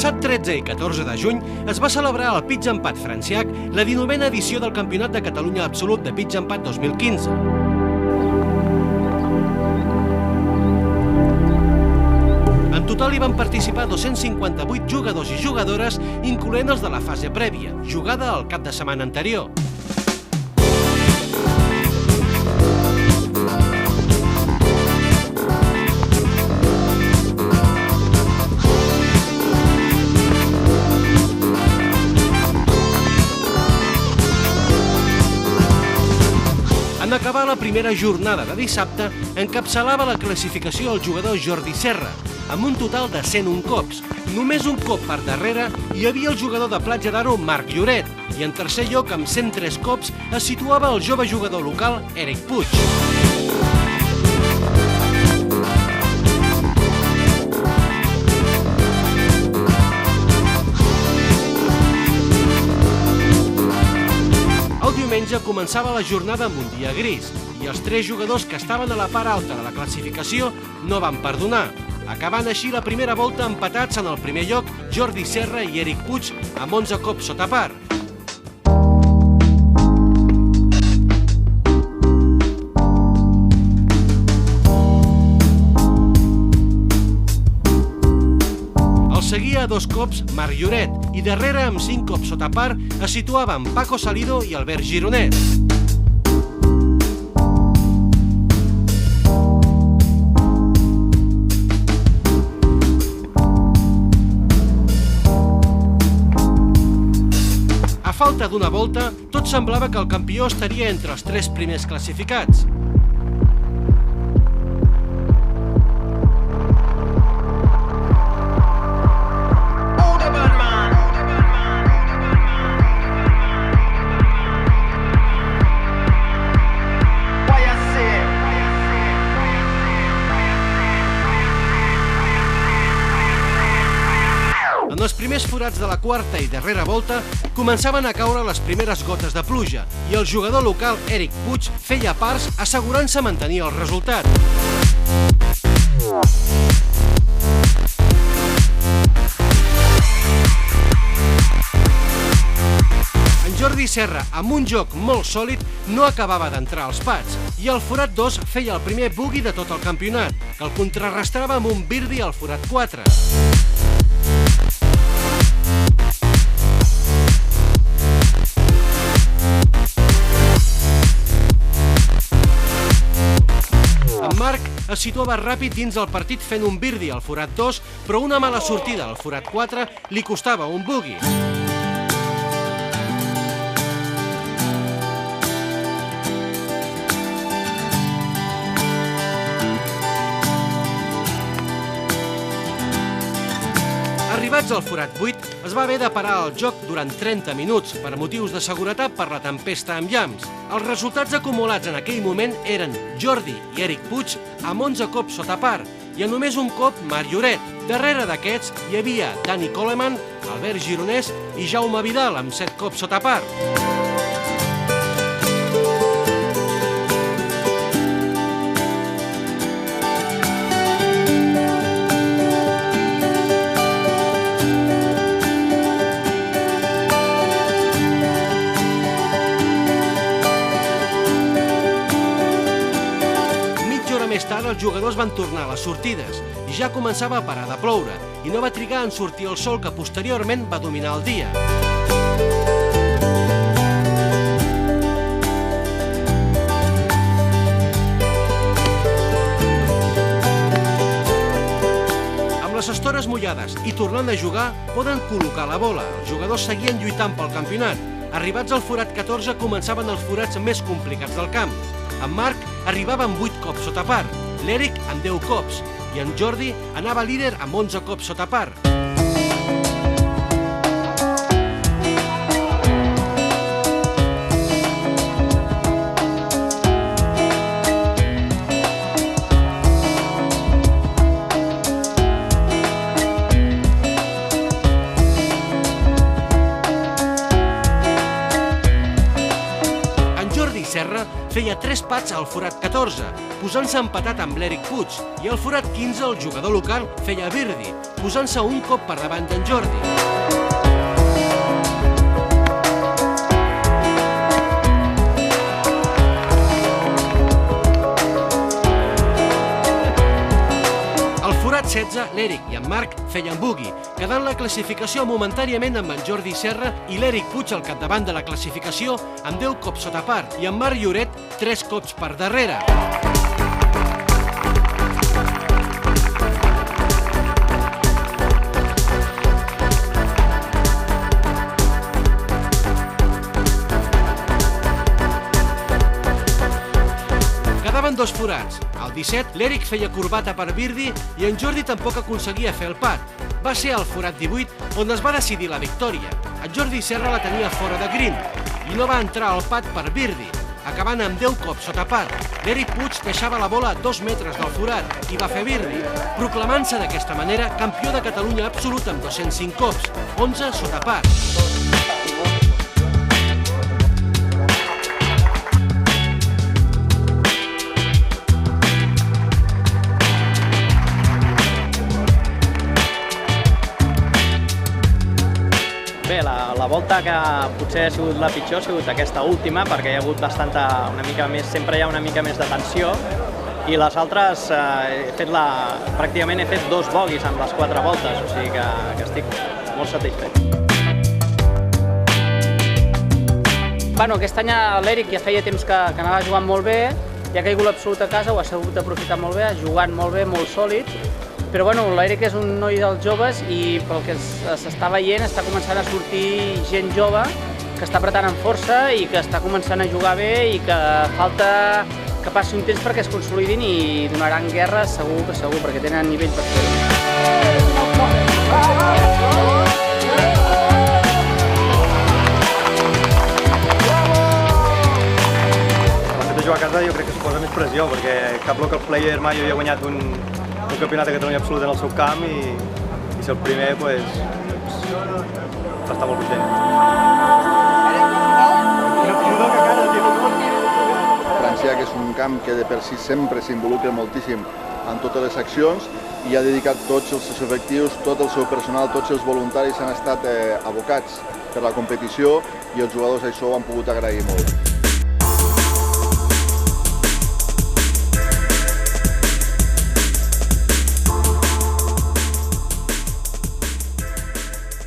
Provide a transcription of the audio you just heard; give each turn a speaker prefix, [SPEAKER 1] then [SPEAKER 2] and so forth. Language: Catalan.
[SPEAKER 1] passat 13 i 14 de juny es va celebrar al Pitx Empat Franciac la 19a edició del Campionat de Catalunya Absolut de Pitx Empat 2015. En total hi van participar 258 jugadors i jugadores, incloent els de la fase prèvia, jugada el cap de setmana anterior. En acabar la primera jornada de dissabte, encapçalava la classificació el jugador Jordi Serra, amb un total de 101 cops. Només un cop per darrere hi havia el jugador de Platja d'Aro Marc Lloret, i en tercer lloc, amb 103 cops, es situava el jove jugador local Eric Puig. Diumenge començava la jornada amb un dia gris i els 3 jugadors que estaven a la part alta de la classificació no van perdonar, acabant així la primera volta empatats en el primer lloc Jordi Serra i Eric Puig amb 11 cops sota par. Seguia a 2 cops Marc Lloret i darrere amb 5 cops sota par es situaven Paco Salido i Albert Gironès. A falta d'una volta, tot semblava que el campió estaria entre els 3 primers classificats. En els primers forats de la quarta i darrera volta començaven a caure les primeres gotes de pluja i el jugador local Eric Puig feia parts assegurant-se mantenir el resultat. En Jordi Serra, amb un joc molt sòlid, no acabava d'entrar als pats i el forat 2 feia el primer bogey de tot el campionat, que el contrarrestava amb un birdie al forat 4. Marc es situava ràpid dins el partit fent un birdie al forat 2, però una mala sortida al forat 4 li costava un bogey. Arribats al forat 8, es va haver de parar el joc durant 30 minuts per motius de seguretat per la tempesta amb llamps. Els resultats acumulats en aquell moment eren Jordi i Eric Puig amb 11 cops sota par i a només un cop Marc Lloret. Darrere d'aquests hi havia Dani Coleman, Albert Gironès i Jaume Vidal amb 7 cops sota par. Més tard, els jugadors van tornar a les sortides i ja començava a parar de ploure i no va trigar en sortir el sol que posteriorment va dominar el dia. Amb les estores mullades i tornant a jugar, poden col·locar la bola. Els jugadors seguien lluitant pel campionat. Arribats al forat 14 començaven els forats més complicats del camp. En Marc arribava amb 8 cops sota par, l'Eric amb 10 cops i en Jordi anava líder amb 11 cops sota par. Serra feia 3 pats empatats al forat 14, posant-se empatat amb l'Eric Puig, i al forat 15 el jugador local feia birdi, posant-se un cop per davant d'en Jordi. Al forat 16, l'Eric i en Marc feien bugui, quedant la classificació momentàniament amb en Jordi Serra i l'Eric Puig al capdavant de la classificació amb 10 cops sota par i en Marc Lloret 3 cops per darrere. Quedaven dos forats. Al 17, l'Eric feia corbata per birdi i en Jordi tampoc aconseguia fer el pat. Va ser al forat 18 on es va decidir la victòria. En Jordi Serra la tenia fora de green i no va entrar al pat per birdi, acabant amb 10 cops sota par. L'Eric Puig deixava la bola a 2 metres del forat i va fer birdi, proclamant-se d'aquesta manera campió de Catalunya absolut amb 205 cops, 11 sota par.
[SPEAKER 2] Bé, la volta que potser ha sigut la pitjor ha sigut aquesta última, perquè hi ha hagut sempre hi ha una mica més de tensió, i les altres pràcticament he fet 2 bogies amb les 4 voltes, o sigui que estic molt satisfet.
[SPEAKER 3] Bueno, aquest any l'Eric ja feia temps que anava jugant molt bé, ja ha caigut l'absolut a casa, ho ha sabut aprofitar molt bé, ha jugat molt bé, molt sòlid. Però bueno, l'Eric és un noi dels joves i pel que s'està veient està començant a sortir gent jove que està apretant amb força i que està començant a jugar bé i que falta que passi un temps perquè es consolidin i donaran guerra segur, perquè tenen nivell per fer-ho.
[SPEAKER 4] Jugar a casa jo crec que suposa més pressió, perquè cap local player mai havia guanyat un campionat de Catalunya absolut en el seu camp i ser el primer, doncs, està molt content.
[SPEAKER 5] França, que és un camp que de per si sempre s'involucra moltíssim en totes les accions i ha dedicat tots els seus efectius, tot el seu personal, tots els voluntaris han estat abocats per la competició i els jugadors això ho han pogut agrair molt.